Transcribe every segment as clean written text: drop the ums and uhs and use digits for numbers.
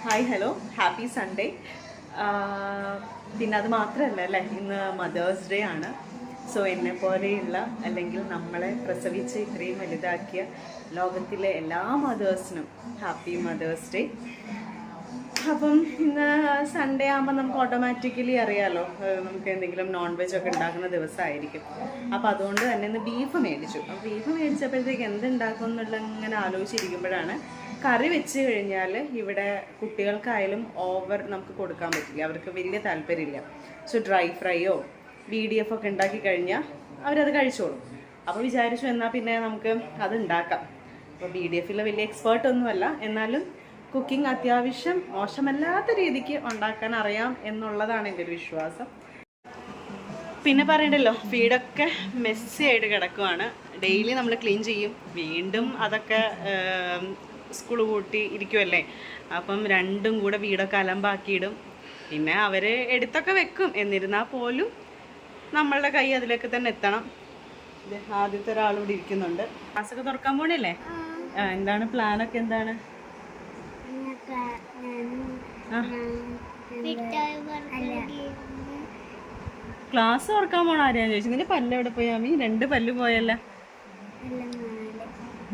Hi hello happy Sunday. പിന്നെ അത് മാത്രമല്ല അല്ലേ, ഇന്ന് മദേഴ്സ് ഡേ ആണ്. സോ എന്നെ പോലെയുള്ള അല്ലെങ്കിൽ നമ്മളെ പ്രസവിച്ച് ഇത്രയും വലുതാക്കിയ ലോകത്തിലെ എല്ലാ മദേഴ്സിനും ഹാപ്പി മദേഴ്സ് ഡേ. അപ്പം ഇന്ന് സൺഡേ ആകുമ്പോൾ നമുക്ക് ഓട്ടോമാറ്റിക്കലി അറിയാമല്ലോ, നമുക്ക് എന്തെങ്കിലും നോൺ വെജ് ഒക്കെ ഉണ്ടാക്കുന്ന ദിവസമായിരിക്കും. അപ്പോൾ അതുകൊണ്ട് തന്നെ ഇന്ന് ബീഫ് മേടിച്ചു. അപ്പോൾ ബീഫ് മേടിച്ചപ്പോഴത്തേക്ക് എന്തുണ്ടാക്കും എന്നുള്ള ഇങ്ങനെ ആലോചിച്ചിരിക്കുമ്പോഴാണ്, കറി വെച്ച് കഴിഞ്ഞാൽ ഇവിടെ കുട്ടികൾക്കായാലും ഓവർ നമുക്ക് കൊടുക്കാൻ പറ്റില്ല, അവർക്ക് വലിയ താല്പര്യമില്ല. സോ ഡ്രൈ ഫ്രൈയോ BDF ഒക്കെ ഉണ്ടാക്കി കഴിഞ്ഞാൽ അവരത് കഴിച്ചോളും. അപ്പോൾ വിചാരിച്ചു എന്നാൽ പിന്നെ നമുക്ക് അത് ഉണ്ടാക്കാം. അപ്പോൾ BDFിൽ വലിയ എക്സ്പേർട്ടൊന്നുമല്ല, എന്നാലും കുക്കിംഗ് അത്യാവശ്യം മോശമല്ലാത്ത രീതിക്ക് ഉണ്ടാക്കാൻ അറിയാം എന്നുള്ളതാണ് എൻ്റെ ഒരു വിശ്വാസം. പിന്നെ പറയണ്ടല്ലോ, വീടൊക്കെ മെസ്സി ആയിട്ട് കിടക്കുവാണ്. ഡെയിലി നമ്മൾ ക്ലീൻ ചെയ്യും, വീണ്ടും അതൊക്കെ സ്കൂൾ കൂട്ടി ഇരിക്കുമല്ലേ, അപ്പം രണ്ടും കൂടെ വീടൊക്കെ അലമ്പാക്കിയിടും. പിന്നെ അവർ എടുത്തൊക്കെ വെക്കും, എന്നിരുന്നാൽ പോലും നമ്മളുടെ കൈ അതിലേക്ക് തന്നെ എത്തണം. ആദ്യത്തെ ഒരാളിവിടെ ഇരിക്കുന്നുണ്ട്. ക്ലാസ്സൊക്കെ തുറക്കാൻ പോണില്ലേ? എന്താണ് പ്ലാനൊക്കെ? എന്താണ് ക്ലാസ് തുറക്കാൻ പോണ ആരെയാന്ന് ചോദിച്ചു. നിന്റെ പല്ല് എവിടെ പോയാ? മീ 2 പല്ല് പോയല്ല?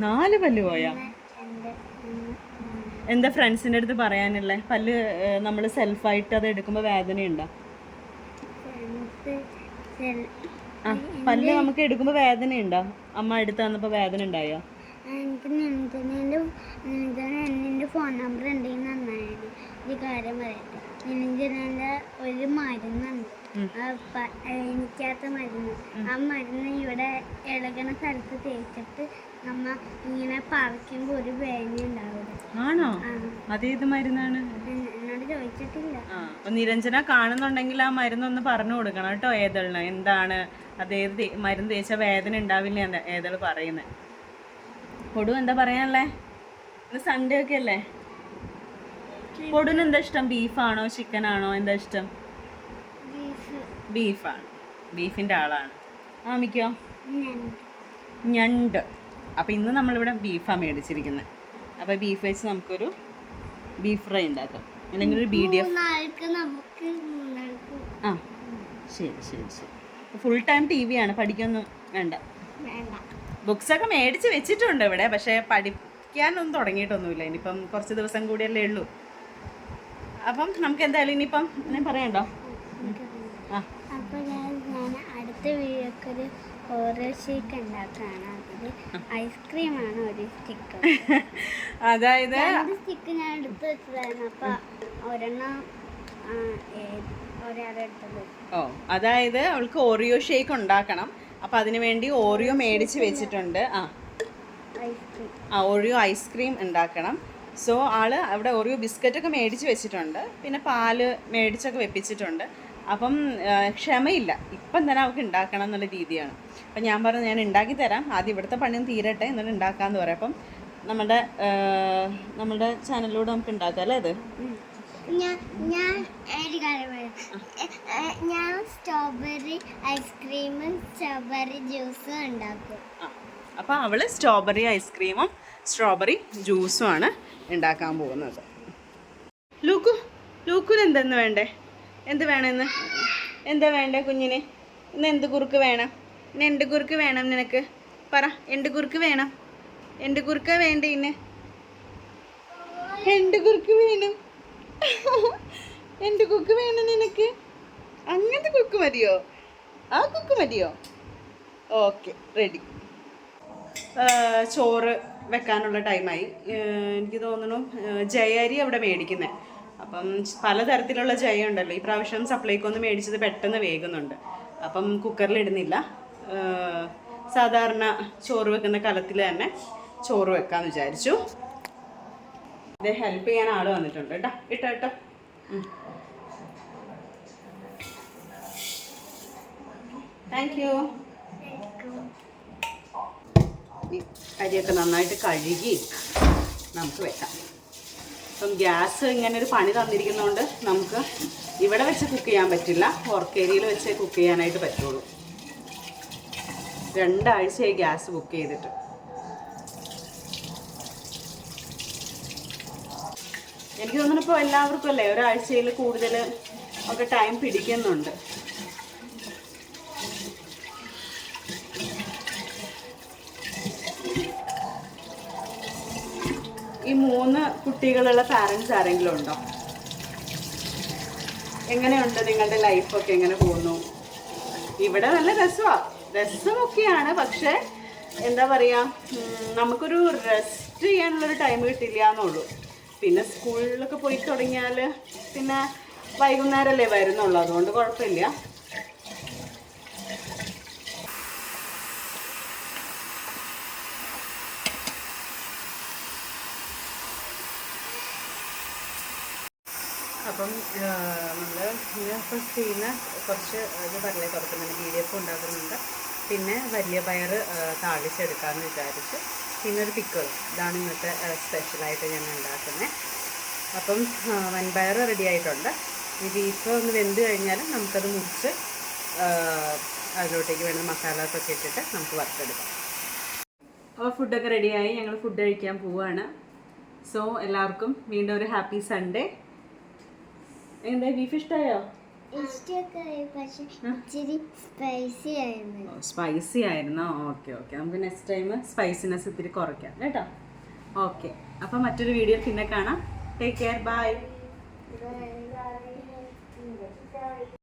4 പല്ല് പോയാ? എന്താ ഫ്രണ്ട്സിൻ്റെ അടുത്ത് പറയാനുള്ളേ? പല്ല് നമ്മൾ സെൽഫായിട്ട് അത് എടുക്കുമ്പോൾ വേദനയുണ്ടോ? പല്ല് നമുക്ക് എടുക്കുമ്പോൾ വേദനയുണ്ടോ? അമ്മ എടുത്ത് തന്നപ്പോൾ വേദന ഉണ്ടായോ? എൻ്റെ ഫോൺ നമ്പർ ഉണ്ടെങ്കിൽ നന്നായിരുന്നു. ഈ കാര്യം പറയട്ടെ, നിലഞ്ചിൻ്റെ ഒരു മരുന്നുണ്ട്, എനിക്കാത്ത മരുന്ന്. ആ മരുന്ന് ഇവിടെ ഇളകണ സ്ഥലത്ത് തേച്ചിട്ട് നമ്മ ഇങ്ങനെ പറിക്കുമ്പോൾ ഒരു വേദന ഉണ്ടാവില്ല. ആണോ? അതേത് മരുന്നാണ്? എന്നോട് ചോദിച്ചിട്ടില്ല. നിരഞ്ജന കാണുന്നുണ്ടെങ്കിൽ ആ മരുന്നൊന്ന് പറഞ്ഞു കൊടുക്കണം കേട്ടോ. ഏതെണ്ണം എന്താണ് അതേത് മരുന്ന് തേച്ചാൽ വേദന ഉണ്ടാവില്ല ഏതെള് പറയുന്നത്. പൊടു എന്താ പറയാനല്ലേ? ഇന്ന് സൺഡേ ഒക്കെ അല്ലേ? പൊടുന് എന്താ ഇഷ്ടം? ബീഫാണോ ചിക്കനാണോ? എന്താ ഇഷ്ടം? ബീഫാണ്. ബീഫിൻ്റെ ആളാണ്. ആമിക്കോ? ഞണ്ട്. അപ്പം ഇന്ന് നമ്മളിവിടെ ബീഫാണ് മേടിച്ചിരിക്കുന്നത്. അപ്പോൾ ബീഫ് വെച്ച് നമുക്കൊരു ബീഫ് ഫ്രൈ ഉണ്ടാക്കാം, അല്ലെങ്കിൽ ഒരു BDF. ആ ശരി ശരി ശരി. ഫുൾ ടൈം TV ആണ്, പഠിക്കൊന്നും വേണ്ട. ബുക്സൊക്കെ മേടിച്ച് വെച്ചിട്ടുണ്ട് ഇവിടെ, പക്ഷേ പഠിക്കാനൊന്നും തുടങ്ങിയിട്ടൊന്നുമില്ല. ഇനിയിപ്പം കുറച്ച് ദിവസം കൂടിയല്ലേ ഉള്ളൂ. അപ്പം നമുക്ക് എന്തായാലും ഇനിയിപ്പം ഞാൻ പറയണ്ടോ? അപ്പോൾ ഞാൻ അടുത്ത വീഡിയോക്ക് ഒരു ഓരോ ഷേക്ക് ഉണ്ടാക്കാണ്. അതിൽ ഐസ്ക്രീമാണ് ഒരു സ്റ്റിക്ക്. അതായത് സ്റ്റിക്ക് ഞാൻ എടുത്ത് വെച്ചതായിരുന്നു. അപ്പം ഒരെണ്ണം ഒരാളെടുത്തത്. അതായത് അവൾക്ക് ഓറിയോ ഷേക്ക് ഉണ്ടാക്കണം. അപ്പം അതിന് വേണ്ടി ഓറിയോ മേടിച്ച് വെച്ചിട്ടുണ്ട്. ഓറിയോ ഐസ്ക്രീം ഉണ്ടാക്കണം. സോ ആള് അവിടെ ഓറിയോ ബിസ്ക്കറ്റൊക്കെ മേടിച്ച് വെച്ചിട്ടുണ്ട്, പിന്നെ പാല് മേടിച്ചൊക്കെ വെപ്പിച്ചിട്ടുണ്ട്. അപ്പം ക്ഷമയില്ല, ഇപ്പം തന്നെ അവൾക്ക് ഉണ്ടാക്കണം എന്നുള്ള രീതിയാണ്. അപ്പം ഞാൻ പറഞ്ഞു ഞാൻ ഉണ്ടാക്കി തരാം, ആദ്യം ഇവിടുത്തെ പണിയൊന്നും തീരട്ടെ എന്നിട്ട് ഉണ്ടാക്കാമെന്ന് പറയാം. അപ്പം നമ്മുടെ ചാനലിലൂടെ നമുക്ക് ഉണ്ടാക്കാം അല്ലേ? അത് ഞാൻ സ്ട്രോബെറി ഐസ്ക്രീമും സ്ട്രോബെറി ജ്യൂസും ഉണ്ടാക്കും. അപ്പോൾ അവള് സ്ട്രോബെറി ഐസ്ക്രീമും സ്ട്രോബെറി ജ്യൂസും ആണ് ഉണ്ടാക്കാൻ പോകുന്നത്. ലൂക്കുന് എന്തെന്ന് വേണ്ടേ? എന്ത് വേണമെന്ന്? എന്താ വേണ്ടേ കുഞ്ഞിന്? ഇന്ന് എന്ത് കുറുക്ക് വേണം? ഇന്ന് എന്ത് കുറുക്ക് വേണം നിനക്ക്? പറ. എന്ത് കുറുക്ക് വേണം? എന്ത് കുറുക്ക വേണ്ടേ? ഇന്ന് എന്ത് കുറുക്ക് വേണം? എന്ത് കുക്ക് വേണം നിനക്ക്? അങ്ങനത്തെ കുക്ക് മതിയോ? ആ കുക്ക് മതിയോ? Okay, ready. ചോറ് വെക്കാനുള്ള ടൈമായി. എനിക്ക് തോന്നുന്നു ജയരി അവിടെ മേടിക്കുന്നത്. അപ്പം പലതരത്തിലുള്ള ജയ ഉണ്ടല്ലോ. ഈ പ്രാവശ്യം സപ്ലൈക്കൊന്ന് മേടിച്ചത് പെട്ടെന്ന് വേകുന്നുണ്ട്. അപ്പം കുക്കറിലിടുന്നില്ല, സാധാരണ ചോറ് വെക്കുന്ന കലത്തിൽ തന്നെ ചോറ് വെക്കാമെന്ന് വിചാരിച്ചു. ഇത് ഹെൽപ്പ് ചെയ്യാൻ ആൾ വന്നിട്ടുണ്ട് കേട്ടോ. ഇട്ടോ താങ്ക് യു. അരിയൊക്കെ നന്നായിട്ട് കഴുകി നമുക്ക് വെക്കാം. അപ്പം ഗ്യാസ് ഇങ്ങനെ ഒരു പണി തന്നിരിക്കുന്നതുകൊണ്ട് നമുക്ക് ഇവിടെ വെച്ച് കുക്ക് ചെയ്യാൻ പറ്റില്ല, വർക്ക് ഏരിയയിൽ വെച്ച് കുക്ക് ചെയ്യാനായിട്ട് പറ്റുള്ളൂ. 2 ആഴ്ചയായി ഗ്യാസ് ബുക്ക് ചെയ്തിട്ട്. എനിക്ക് തോന്നുന്നു ഇപ്പോൾ എല്ലാവർക്കും അല്ലേ ഒരാഴ്ചയിൽ കൂടുതൽ ഒക്കെ ടൈം പിടിക്കുന്നുണ്ട്. ഈ 3 കുട്ടികളുള്ള പാരൻസ് ആരെങ്കിലും ഉണ്ടോ? എങ്ങനെയുണ്ട് നിങ്ങളുടെ ലൈഫൊക്കെ, എങ്ങനെ പോകുന്നു? ഇവിടെ നല്ല രസമൊക്കെയാണ്, പക്ഷെ എന്താ പറയുക, നമുക്കൊരു റെസ്റ്റ് ചെയ്യാനുള്ളൊരു ടൈം കിട്ടില്ല എന്നുള്ളൂ. പിന്നെ സ്കൂളിലൊക്കെ പോയി തുടങ്ങിയാൽ പിന്നെ വൈകുന്നേരമല്ലേ വരുന്നുള്ളൂ, അതുകൊണ്ട് കുഴപ്പമില്ല. അപ്പം നമ്മൾ ഫസ്റ്റ് ചെയ്യുന്ന കുറച്ച് ഇത് പറഞ്ഞേ തുറക്കുന്നുണ്ട്, PDF ഉണ്ടാക്കുന്നുണ്ട്. പിന്നെ വലിയ പയർ താളിച്ചെടുക്കാമെന്ന് വിചാരിച്ചു. പിന്നെ ഒരു പിക്കിൾ, ഇതാണ് ഇന്നത്തെ സ്പെഷ്യലായിട്ട് ഞാൻ ഉണ്ടാക്കുന്നത്. അപ്പം വൻപയർ റെഡി ആയിട്ടുണ്ട്. ഈ ബീഫ് ഒന്ന് വെന്ത് കഴിഞ്ഞാൽ നമുക്കത് മുറിച്ച് അതിലോട്ടേക്ക് വേണ്ട മസാലാസൊക്കെ ഇട്ടിട്ട് നമുക്ക് വറുത്തെടുക്കാം. അപ്പോൾ ഫുഡൊക്കെ റെഡിയായി, ഞങ്ങൾ ഫുഡ് കഴിക്കാൻ പോവുകയാണ്. സോ എല്ലാവർക്കും വീണ്ടും ഒരു ഹാപ്പി സൺഡേ. എന്താ ബീഫ് ഇഷ്ടമായോ? സ്പൈസി ആയിരുന്നോ? ഓക്കെ ഓക്കെ, നമുക്ക് നെക്സ്റ്റ് ടൈം സ്പൈസിനെസ് ഇത്തിരി കുറയ്ക്കാം കേട്ടോ. ഓക്കെ, അപ്പം മറ്റൊരു വീഡിയോ പിന്നെ കാണാം. Take care, by.